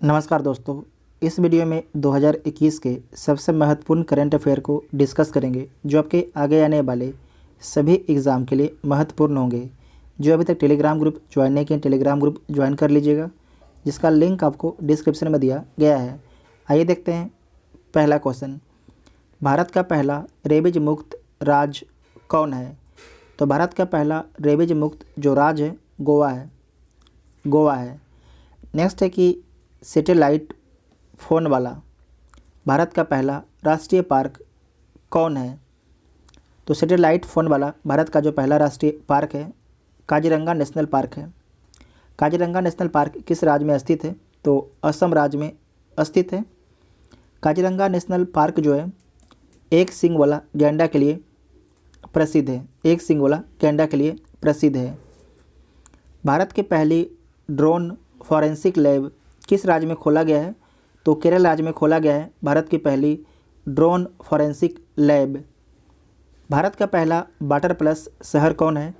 नमस्कार दोस्तों, इस वीडियो में 2021 के सबसे महत्वपूर्ण करंट अफेयर को डिस्कस करेंगे जो आपके आगे आने वाले सभी एग्ज़ाम के लिए महत्वपूर्ण होंगे। जो अभी तक टेलीग्राम ग्रुप ज्वाइन नहीं किए, टेलीग्राम ग्रुप ज्वाइन कर लीजिएगा, जिसका लिंक आपको डिस्क्रिप्शन में दिया गया है। आइए देखते हैं पहला क्वेश्चन। भारत का पहला रेबीज मुक्त राज्य कौन है? तो भारत का पहला रेबीज मुक्त जो राज्य है गोवा है। नेक्स्ट है कि सैटेलाइट फ़ोन वाला भारत का पहला राष्ट्रीय पार्क कौन है? तो सैटेलाइट फ़ोन वाला भारत का जो पहला राष्ट्रीय पार्क है काजीरंगा नेशनल पार्क है। काजीरंगा नेशनल पार्क किस राज्य में स्थित है? तो असम राज्य में स्थित है। काजीरंगा नेशनल पार्क जो है एक सींग वाला गैंडा के लिए प्रसिद्ध है। एक सींग वाला गैंडा के लिए प्रसिद्ध है। भारत की पहली ड्रोन फॉरेंसिक लैब किस राज्य में खोला गया है? तो केरल राज्य में खोला गया है भारत की पहली ड्रोन फॉरेंसिक लैब। भारत का पहला वाटर प्लस शहर कौन है?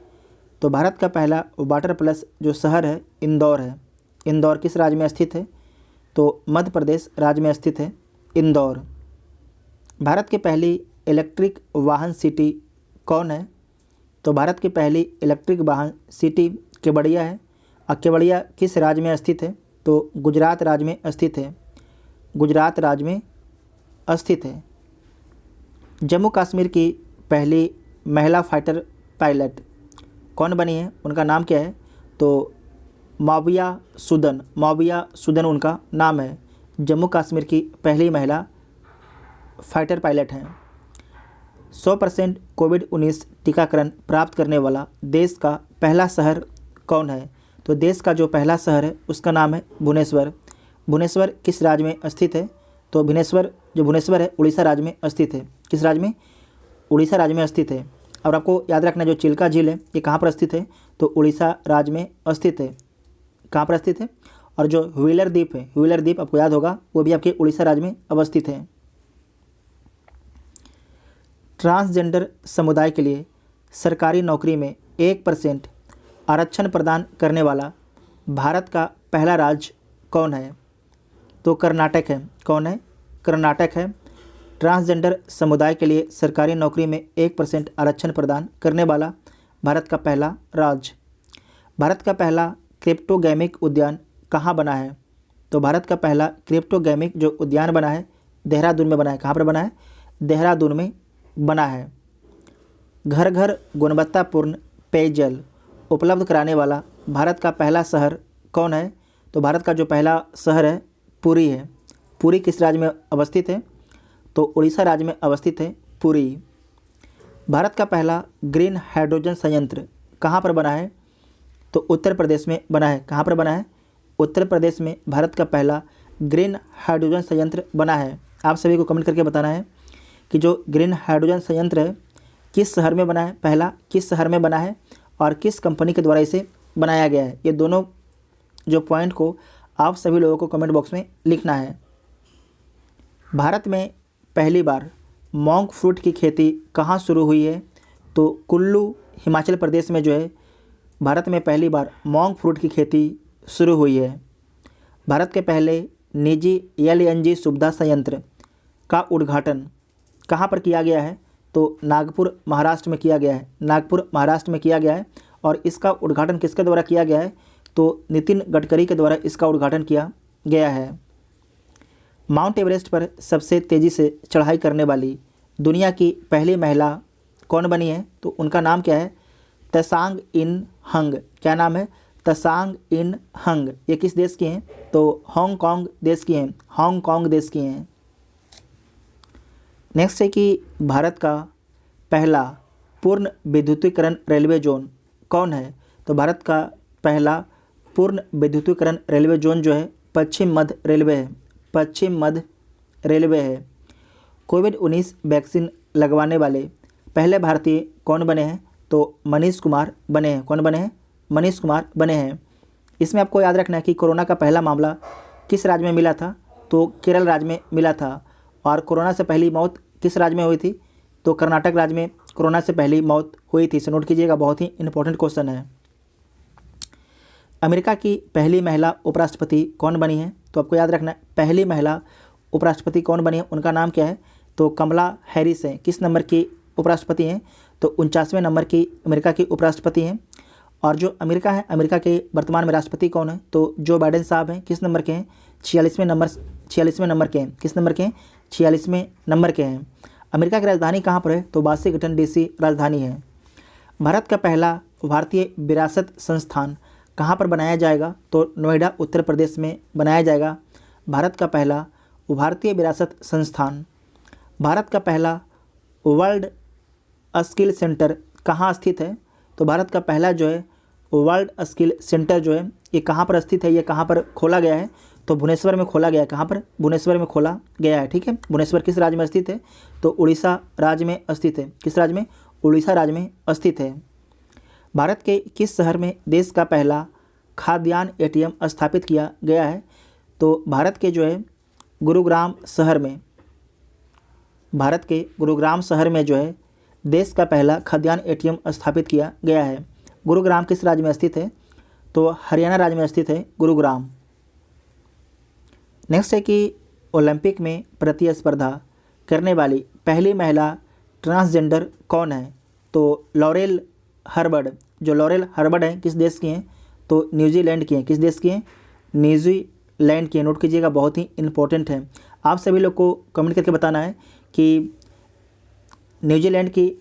तो भारत का पहला वाटर प्लस जो शहर है इंदौर है। इंदौर किस राज्य में स्थित है? तो मध्य प्रदेश राज्य में स्थित है इंदौर। भारत की पहली इलेक्ट्रिक वाहन सिटी कौन है? तो भारत की पहली इलेक्ट्रिक वाहन सिटी केवड़िया है। और केवड़िया किस राज्य में स्थित है? तो गुजरात राज्य में स्थित है। गुजरात राज्य में स्थित है। जम्मू कश्मीर की पहली महिला फाइटर पायलट कौन बनी है? उनका नाम क्या है? तो माविया सुदन उनका नाम है। जम्मू कश्मीर की पहली महिला फाइटर पायलट हैं। 100% कोविड-19 टीकाकरण प्राप्त करने वाला देश का पहला शहर कौन है? तो देश का जो पहला शहर है उसका नाम है भुवनेश्वर। भुवनेश्वर किस राज्य में स्थित है? तो भुवनेश्वर है उड़ीसा राज्य में स्थित है। किस राज्य में? उड़ीसा राज्य में स्थित है। और आपको याद रखना जो चिल्का झील है ये कहाँ पर स्थित है? तो उड़ीसा राज्य में स्थित है। कहाँ पर स्थित है? और जो व्हीलर द्वीप है, व्हीलर द्वीप आपको याद होगा, वो भी आपके उड़ीसा राज्य में अवस्थित है। ट्रांसजेंडर समुदाय के लिए सरकारी नौकरी में 1% आरक्षण प्रदान करने वाला भारत का पहला राज्य कौन है? तो कर्नाटक है। कौन है? कर्नाटक है। ट्रांसजेंडर समुदाय के लिए सरकारी नौकरी में 1% आरक्षण प्रदान करने वाला भारत का पहला राज्य। भारत का पहला क्रिप्टोगैमिक उद्यान कहाँ बना है? तो भारत का पहला क्रिप्टोगैमिक जो उद्यान बना है देहरादून में बना है। कहाँ पर बना है? देहरादून में बना है। घर घर गुणवत्तापूर्ण पेयजल उपलब्ध कराने वाला भारत का पहला शहर कौन है? तो भारत का जो पहला शहर है पुरी है। पुरी किस राज्य में अवस्थित है? तो उड़ीसा राज्य में अवस्थित है पुरी। भारत का पहला ग्रीन हाइड्रोजन संयंत्र कहाँ पर बना है? तो उत्तर प्रदेश में बना है। कहाँ पर बना है? उत्तर प्रदेश में भारत का पहला ग्रीन हाइड्रोजन संयंत्र बना है। आप सभी को कमेंट करके बताना है कि जो ग्रीन हाइड्रोजन संयंत्र है किस शहर में बना है, पहला किस शहर में बना है और किस कंपनी के द्वारा इसे बनाया गया है। ये दोनों जो पॉइंट को आप सभी लोगों को कमेंट बॉक्स में लिखना है। भारत में पहली बार मॉन्क फ्रूट की खेती कहाँ शुरू हुई है? तो कुल्लू हिमाचल प्रदेश में जो है भारत में पहली बार मॉन्क फ्रूट की खेती शुरू हुई है। भारत के पहले निजी एलएनजी सुविधा संयंत्र का उद्घाटन कहाँ पर किया गया है? तो नागपुर महाराष्ट्र में किया गया है। नागपुर महाराष्ट्र में किया गया है। और इसका उद्घाटन किसके द्वारा किया गया है? तो नितिन गडकरी के द्वारा इसका उद्घाटन किया गया है। माउंट एवरेस्ट पर सबसे तेज़ी से चढ़ाई करने वाली दुनिया की पहली महिला कौन बनी है? तो उनका नाम क्या है? त्सांग इन हंग। क्या नाम है? त्सांग इन हंग। ये किस देश की हैं? तो हांगकांग देश की हैं। हांगकांग देश की हैं। नेक्स्ट है कि भारत का पहला पूर्ण विद्युतीकरण रेलवे जोन कौन है? तो भारत का पहला पूर्ण विद्युतीकरण रेलवे जोन जो है पश्चिम मध्य रेलवे है। पश्चिम मध्य रेलवे है। कोविड-19 वैक्सीन लगवाने वाले पहले भारतीय कौन बने हैं? तो मनीष कुमार बने हैं। कौन बने हैं? मनीष कुमार बने हैं। इसमें आपको याद रखना है कि कोरोना का पहला मामला किस राज्य में मिला था? तो केरल राज्य में मिला था। और कोरोना से पहली मौत किस राज्य में हुई थी? तो कर्नाटक राज्य में कोरोना से पहली मौत हुई थी। इसे नोट कीजिएगा, बहुत ही इंपॉर्टेंट क्वेश्चन है। अमेरिका की पहली महिला उपराष्ट्रपति कौन बनी है? तो आपको याद रखना है पहली महिला उपराष्ट्रपति कौन बनी है, उनका नाम क्या है, तो कमला हैरिस है। किस नंबर की उपराष्ट्रपति हैं, तो 49वें नंबर की अमेरिका की उपराष्ट्रपति हैं। और जो अमेरिका है, अमेरिका के वर्तमान में राष्ट्रपति कौन है, तो जो बाइडेन साहब हैं। किस नंबर के हैं, 46वें नंबर के हैं। किस नंबर के हैं, 46वें नंबर के हैं। अमेरिका की राजधानी कहाँ पर है, तो वाशिंगटन डीसी राजधानी है। भारत का पहला भारतीय विरासत संस्थान कहाँ पर बनाया जाएगा, तो नोएडा उत्तर प्रदेश में बनाया जाएगा। भारत का पहला भारतीय विरासत संस्थान। भारत का पहला वर्ल्ड स्किल सेंटर कहाँ स्थित है, तो भारत का पहला जो है वर्ल्ड स्किल सेंटर जो है ये कहाँ पर स्थित है, ये कहाँ पर खोला गया है, तो भुवनेश्वर में खोला गया है। कहाँ पर, भुवनेश्वर में खोला गया है। ठीक है, भुवनेश्वर किस राज्य में स्थित है, तो उड़ीसा राज्य में स्थित है। किस राज्य में, उड़ीसा राज्य में स्थित है। भारत के किस शहर में देश का पहला खाद्यान्न एटीएम स्थापित किया गया है, तो भारत के जो है गुरुग्राम शहर में, भारत के गुरुग्राम शहर में जो है देश का पहला खाद्यान्न एटीएम स्थापित किया गया है। गुरुग्राम किस राज्य में स्थित है, तो हरियाणा राज्य में स्थित है गुरुग्राम। नेक्स्ट है कि ओलंपिक में प्रतिस्पर्धा करने वाली पहली महिला ट्रांसजेंडर कौन है, तो लॉरेल हर्बर्ड। जो लॉरेल हर्बर्ड हैं किस देश की हैं, तो न्यूजीलैंड की हैं। किस देश की हैं, न्यूजीलैंड की हैं। नोट कीजिएगा, बहुत ही इंपॉर्टेंट है। आप सभी लोग को कमेंट करके बताना है कि न्यूजीलैंड की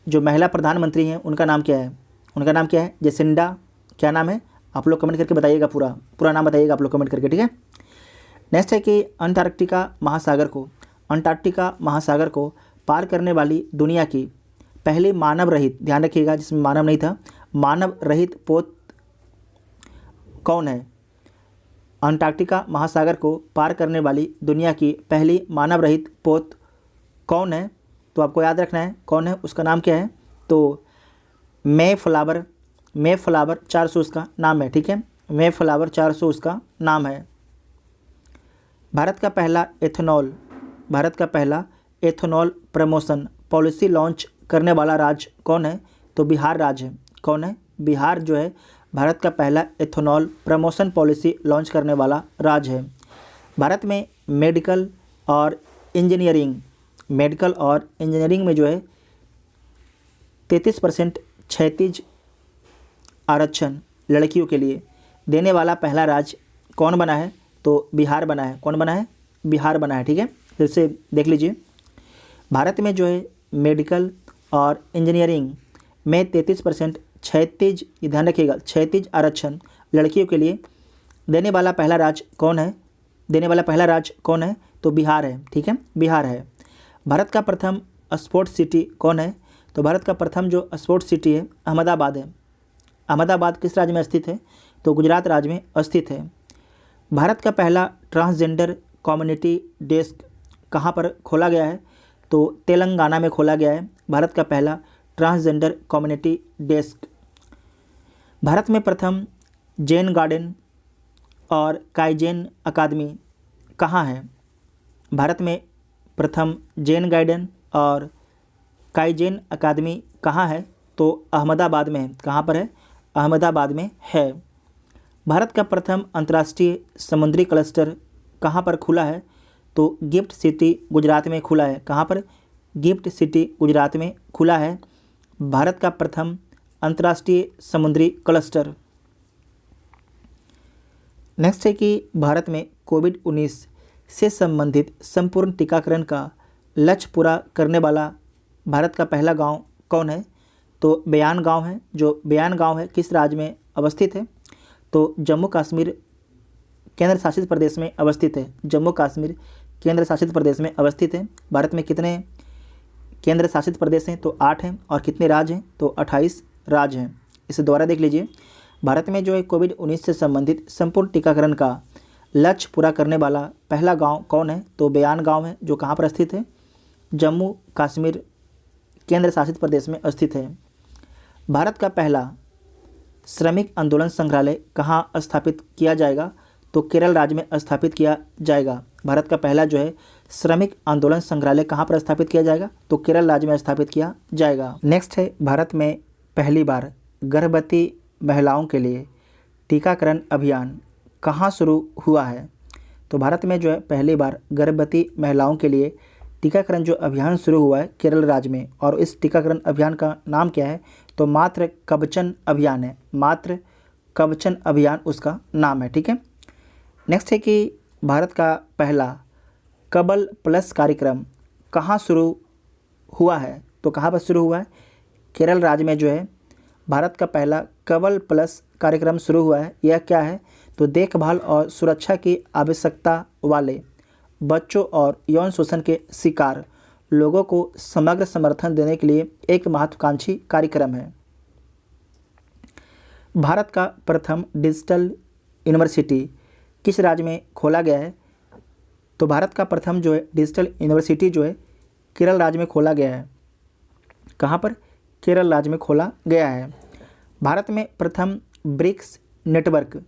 जो महिला प्रधानमंत्री हैं उनका नाम क्या है। उनका नाम क्या है, जेसिंडा, क्या नाम है, आप लोग कमेंट करके बताइएगा, पूरा नाम बताइएगा आप लोग कमेंट करके। ठीक है, नेक्स्ट है कि अंटार्कटिका महासागर को पार करने वाली दुनिया की पहली मानव रहित, ध्यान रखिएगा जिसमें मानव नहीं था, मानव रहित पोत कौन है। अंटार्कटिका महासागर को पार करने वाली दुनिया की पहली मानव रहित पोत कौन है, तो आपको याद रखना है कौन है, उसका नाम क्या है, तो मे फ्लावर 400 उसका नाम है। ठीक है, मे फ्लावर 400 उसका नाम है। भारत का पहला एथेनॉल प्रमोशन पॉलिसी लॉन्च करने वाला राज्य कौन है, तो बिहार राज्य है। कौन है, बिहार जो है भारत का पहला एथेनॉल प्रमोशन पॉलिसी लॉन्च करने वाला राज्य है। भारत में मेडिकल और इंजीनियरिंग में जो है 33% क्षैतिज आरक्षण लड़कियों के लिए देने वाला पहला राज्य कौन बना है, तो बिहार बना है। कौन बना है, बिहार बना है। ठीक है, फिर से देख लीजिए, भारत में जो है मेडिकल और इंजीनियरिंग में 33% क्षैतिज, ध्यान रखिएगा, क्षैतिज आरक्षण लड़कियों के लिए देने वाला पहला राज्य कौन है, तो बिहार है। ठीक है, बिहार है। भारत का प्रथम स्पोर्ट्स सिटी कौन है, तो भारत का प्रथम जो स्पोर्ट्स सिटी है अहमदाबाद है। अहमदाबाद किस राज्य में स्थित है, तो गुजरात राज्य में स्थित है। भारत का पहला ट्रांसजेंडर कम्युनिटी डेस्क कहाँ पर खोला गया है, तो तेलंगाना में खोला गया है। भारत का पहला ट्रांसजेंडर कम्युनिटी डेस्क। भारत में प्रथम जैन गार्डन और काइजेन अकादमी कहाँ है, भारत में प्रथम जैन गार्डन और काइजेन अकादमी कहाँ है, तो अहमदाबाद में है। कहाँ पर है, अहमदाबाद में है। भारत का प्रथम अंतर्राष्ट्रीय समुद्री क्लस्टर कहाँ पर खुला है, तो गिफ्ट सिटी गुजरात में खुला है। कहाँ पर, गिफ्ट सिटी गुजरात में खुला है भारत का प्रथम अंतर्राष्ट्रीय समुद्री क्लस्टर। नेक्स्ट है कि भारत में कोविड-19 से संबंधित संपूर्ण टीकाकरण का लक्ष्य पूरा करने वाला भारत का पहला गांव कौन है, तो बयान गांव है। जो बयान गांव है किस राज्य में अवस्थित है, तो जम्मू कश्मीर केंद्र शासित प्रदेश में अवस्थित है। जम्मू कश्मीर केंद्र शासित प्रदेश में अवस्थित है। भारत में कितने केंद्र शासित प्रदेश हैं, तो 8 हैं। और कितने राज्य हैं, तो 28 राज्य हैं। इसे दोबारा देख लीजिए, भारत में जो है कोविड-19 से संबंधित संपूर्ण टीकाकरण का लक्ष्य पूरा करने वाला पहला गांव कौन है, तो बयान गांव है। जो कहाँ पर स्थित है, जम्मू कश्मीर केंद्र शासित प्रदेश में स्थित है। भारत का पहला श्रमिक आंदोलन संग्रहालय कहाँ स्थापित किया जाएगा, तो केरल राज्य में स्थापित किया जाएगा। भारत का पहला जो है श्रमिक आंदोलन संग्रहालय कहाँ पर स्थापित किया जाएगा, तो केरल राज्य में स्थापित किया जाएगा। नेक्स्ट है, भारत में पहली बार गर्भवती महिलाओं के लिए टीकाकरण अभियान कहाँ शुरू हुआ है, तो भारत में जो है पहली बार गर्भवती महिलाओं के लिए टीकाकरण जो अभियान शुरू हुआ है केरल राज्य में, और इस टीकाकरण अभियान का नाम क्या है? तो मातृ कवचन अभियान है। मातृ कवचन अभियान उसका नाम है। ठीक है। नेक्स्ट है कि भारत का पहला कबल प्लस कार्यक्रम कहाँ शुरू हुआ है? तो कहाँ पर शुरू हुआ है? केरल राज्य में जो है भारत का पहला कबल प्लस कार्यक्रम शुरू हुआ है। यह क्या है? तो देखभाल और सुरक्षा की आवश्यकता वाले बच्चों और यौन शोषण के शिकार लोगों को समग्र समर्थन देने के लिए एक महत्वाकांक्षी कार्यक्रम है। भारत का प्रथम डिजिटल यूनिवर्सिटी किस राज्य में खोला गया है? तो भारत का प्रथम जो है डिजिटल यूनिवर्सिटी जो है केरल राज्य में खोला गया है। कहाँ पर? केरल राज्य में खोला गया है। भारत में प्रथम ब्रिक्स नेटवर्क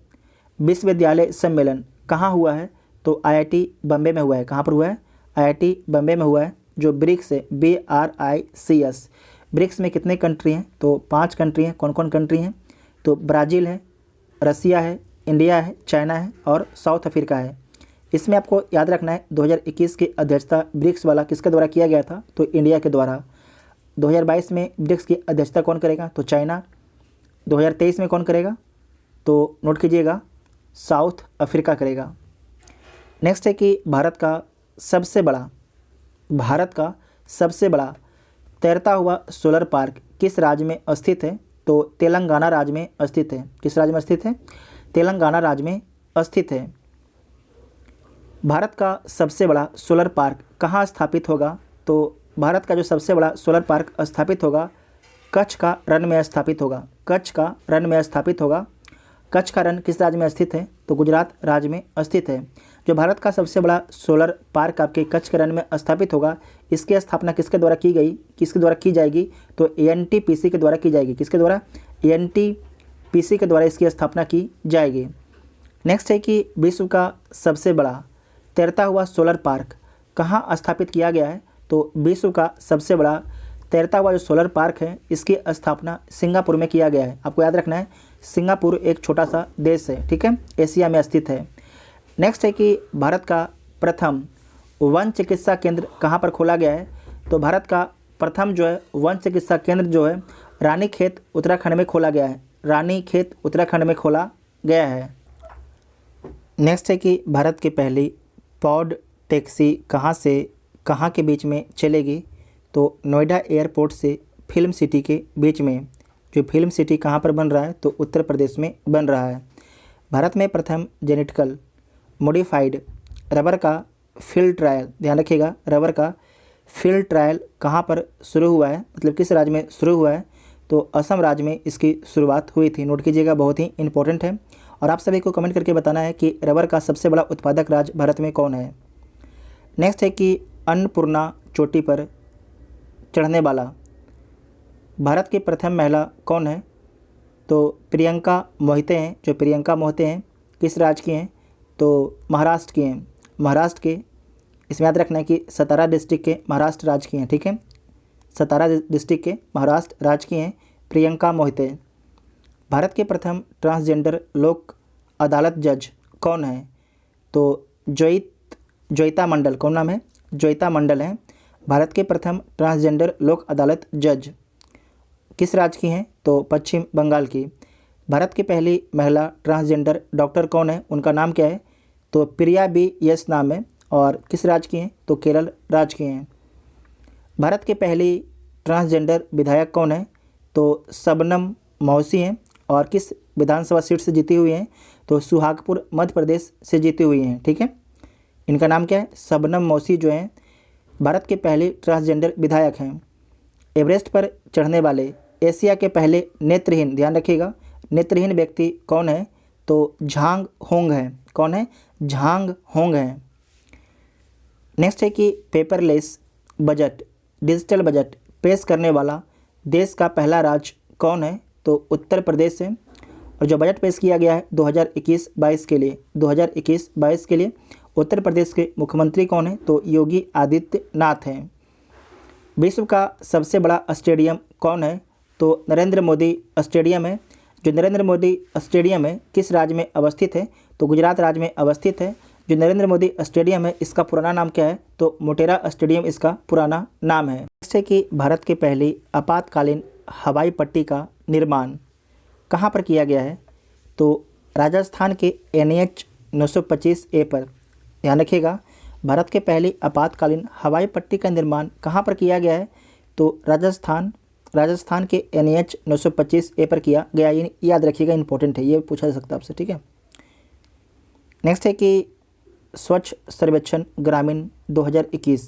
विश्वविद्यालय सम्मेलन कहाँ हुआ है? तो IIT बम्बे में हुआ है। कहाँ पर हुआ है? IIT बम्बे में हुआ है। जो ब्रिक्स है BRICS, ब्रिक्स में कितने कंट्री हैं? तो 5 कंट्री हैं। कौन कौन कंट्री हैं? तो ब्राज़ील है, रसिया है, इंडिया है, चाइना है और साउथ अफ्रीका है। इसमें आपको याद रखना है 2021 की अध्यक्षता ब्रिक्स वाला किसके द्वारा किया गया था? तो इंडिया के द्वारा। 2022 में ब्रिक्स की अध्यक्षता कौन करेगा? तो चाइना। 2023 में कौन करेगा? तो नोट कीजिएगा, साउथ अफ्रीका करेगा। नेक्स्ट है कि भारत का सबसे बड़ा तैरता हुआ सोलर पार्क किस राज्य में स्थित है? तो तेलंगाना राज्य में स्थित है। किस राज्य में स्थित है? तेलंगाना राज्य में स्थित है। भारत का सबसे बड़ा सोलर पार्क कहाँ स्थापित होगा? तो भारत का जो सबसे बड़ा सोलर पार्क स्थापित होगा कच्छ का रण में स्थापित होगा। कच्छ का रण में स्थापित होगा। कच्छ का रण किस राज्य में स्थित है? तो गुजरात राज्य में स्थित है। जो भारत का सबसे बड़ा सोलर पार्क आपके कच्छ के रण में स्थापित होगा, इसकी स्थापना किसके द्वारा की गई? किसके द्वारा की जाएगी? तो ANTPC के द्वारा की जाएगी। किसके द्वारा? ANTPC के द्वारा इसकी स्थापना की जाएगी। नेक्स्ट है कि विश्व का सबसे बड़ा तैरता हुआ सोलर पार्क कहाँ स्थापित किया गया है? तो विश्व का सबसे बड़ा तैरता हुआ जो सोलर पार्क है इसकी स्थापना सिंगापुर में किया गया है। आपको याद रखना है, सिंगापुर एक छोटा सा देश है। ठीक है, एशिया में स्थित है। नेक्स्ट है कि भारत का प्रथम वन चिकित्सा केंद्र कहाँ पर खोला गया है? तो भारत का प्रथम जो है वन चिकित्सा केंद्र जो है रानीखेत उत्तराखंड में खोला गया है। रानीखेत उत्तराखंड में खोला गया है। नेक्स्ट है कि भारत की पहली पॉड टैक्सी कहाँ से कहाँ के बीच में चलेगी? तो नोएडा एयरपोर्ट से फिल्म सिटी के बीच में। जो फिल्म सिटी कहाँ पर बन रहा है? तो उत्तर प्रदेश में बन रहा है। भारत में प्रथम जेनेटिकल मॉडिफाइड रबर का फील्ड ट्रायल, ध्यान रखिएगा, रबर का फील्ड ट्रायल कहाँ पर शुरू हुआ है? मतलब किस राज्य में शुरू हुआ है? तो असम राज्य में इसकी शुरुआत हुई थी। नोट कीजिएगा, बहुत ही इंपॉर्टेंट है। और आप सभी को कमेंट करके बताना है कि रबर का सबसे बड़ा उत्पादक राज्य भारत में कौन है। नेक्स्ट है कि अन्नपूर्णा चोटी पर चढ़ने वाला भारत की प्रथम महिला कौन है? तो प्रियंका मोहिते हैं। जो प्रियंका मोहिते हैं किस राज्य की हैं? तो महाराष्ट्र की हैं। महाराष्ट्र के, इसमें याद रखना है कि सतारा डिस्ट्रिक्ट के महाराष्ट्र राज्य की हैं। ठीक है, सतारा डिस्ट्रिक्ट के महाराष्ट्र राज्य की हैं प्रियंका मोहिते। भारत के प्रथम ट्रांसजेंडर लोक अदालत जज कौन है? तो ज्योतिता मंडल। कौन नाम है? ज्योतिता मंडल है भारत के प्रथम ट्रांसजेंडर लोक अदालत जज। किस राज्य की हैं? तो पश्चिम बंगाल की। भारत की पहली महिला ट्रांसजेंडर डॉक्टर कौन है? उनका नाम क्या है? तो प्रिया BS नाम है। और किस राज्य की हैं? तो केरल राज्य की हैं। भारत की पहली ट्रांसजेंडर विधायक कौन है? तो शबनम मौसी हैं। और किस विधानसभा सीट से जीती हुई हैं? तो सुहागपुर मध्य प्रदेश से जीती हुई हैं। ठीक है, इनका नाम क्या है? शबनम मौसी जो हैं भारत के पहले ट्रांसजेंडर विधायक हैं। एवरेस्ट पर चढ़ने वाले एशिया के पहले नेत्रहीन, ध्यान रखिएगा, नेत्रहीन व्यक्ति कौन है? तो झांग होंग है। कौन है? झांग होंग है। नेक्स्ट है कि पेपरलेस बजट, डिजिटल बजट पेश करने वाला देश का पहला राज्य कौन है? तो उत्तर प्रदेश है। और जो बजट पेश किया गया है 2021-22 के लिए, 2021-22 के लिए उत्तर प्रदेश के मुख्यमंत्री कौन है? तो योगी आदित्यनाथ हैं। विश्व का सबसे बड़ा स्टेडियम कौन है? तो नरेंद्र मोदी स्टेडियम है। जो नरेंद्र मोदी स्टेडियम है किस राज्य में अवस्थित है? तो गुजरात राज्य में अवस्थित है। जो नरेंद्र मोदी स्टेडियम है इसका पुराना नाम क्या है? तो मोटेरा स्टेडियम इसका पुराना नाम है। नेक्स्ट है कि भारत की पहली आपातकालीन हवाई पट्टी का निर्माण कहाँ पर किया गया है? तो राजस्थान के NH 925A पर। ध्यान रखिएगा, भारत के पहली आपातकालीन हवाई पट्टी का निर्माण कहाँ पर किया गया है? तो राजस्थान के NH 925A पर किया गया। ये याद रखिएगा, इंपॉर्टेंट है, ये पूछा जा सकता है आपसे, ठीक है। नेक्स्ट है कि स्वच्छ सर्वेक्षण ग्रामीण 2021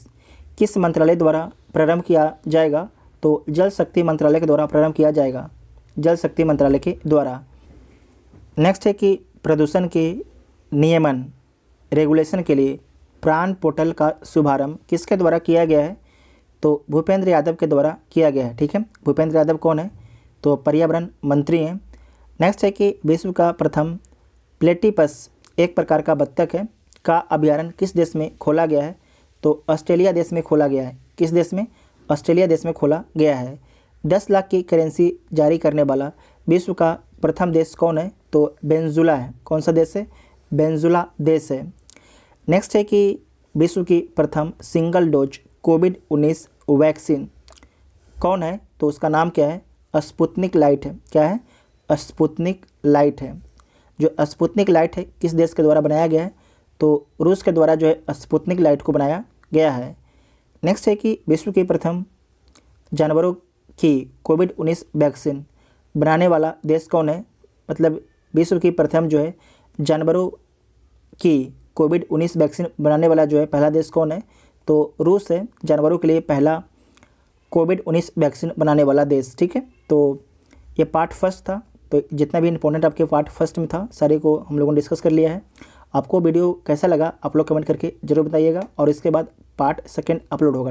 किस मंत्रालय द्वारा प्रारंभ किया जाएगा? तो जल शक्ति मंत्रालय के द्वारा प्रारंभ किया जाएगा, जल शक्ति मंत्रालय के द्वारा। नेक्स्ट है कि प्रदूषण के नियमन रेगुलेशन के लिए प्राण पोर्टल का शुभारंभ किसके द्वारा किया गया है? तो भूपेंद्र यादव के द्वारा किया गया है, ठीक है। भूपेंद्र यादव कौन है? तो पर्यावरण मंत्री हैं। नेक्स्ट है कि विश्व का प्रथम प्लेटिपस, एक प्रकार का बत्तख है, का अभ्यारण्य किस देश में खोला गया है? तो ऑस्ट्रेलिया देश में खोला गया है। किस देश में? ऑस्ट्रेलिया देश में खोला गया है। 10 लाख की करेंसी जारी करने वाला विश्व का प्रथम देश कौन है? तो वेनेजुला है। कौन सा देश है? वेनेजुला देश है। नेक्स्ट है कि विश्व की प्रथम सिंगल डोज कोविड-19 वैक्सीन कौन है? तो उसका नाम क्या है? स्पुतनिक लाइट है। क्या है? स्पुतनिक लाइट है। जो स्पुतनिक लाइट है किस देश के द्वारा बनाया गया है? तो रूस के द्वारा जो है स्पुतनिक लाइट को बनाया गया है। नेक्स्ट है कि विश्व की प्रथम जानवरों की कोविड-19 वैक्सीन बनाने वाला देश कौन है? मतलब विश्व की प्रथम जो है जानवरों की कोविड-19 वैक्सीन बनाने वाला जो है पहला देश कौन है? तो रूस है, जानवरों के लिए पहला कोविड-19 वैक्सीन बनाने वाला देश, ठीक है। तो ये पार्ट फर्स्ट था। तो जितना भी इंपॉर्टेंट आपके पार्ट फर्स्ट में था सारे को हम लोगों ने डिस्कस कर लिया है। आपको वीडियो कैसा लगा आप लोग कमेंट करके ज़रूर बताइएगा, और इसके बाद पार्ट सेकंड अपलोड होगा।